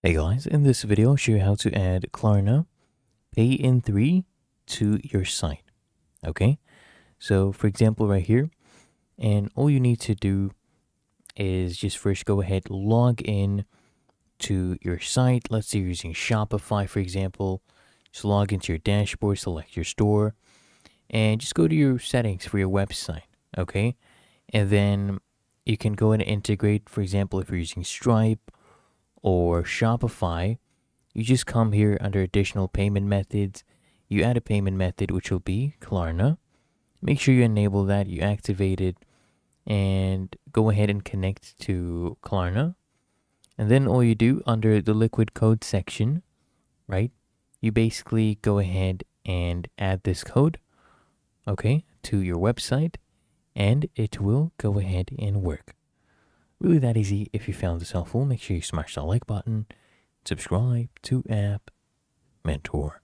Hey guys, in this video I'll show you how to add Klarna Pay in 3 to your site. Okay, so for example right here, and all you need to do is just first go ahead, log in to your site. Let's say you're using Shopify, for example. Just log into your dashboard, select your store, and just go to your settings for your website. Okay, and then you can go ahead and integrate, for example, if you're using Stripe or Shopify. You just come here under additional payment methods. You add a payment method, which will be Klarna. Make sure you enable that, you activate it, and go ahead and connect to Klarna. And then all you do under the liquid code section, right? You basically go ahead and add this code, okay, to your website, and it will go ahead and work. Really that easy. If you found this helpful, make sure you smash that like button, subscribe to App Mentor.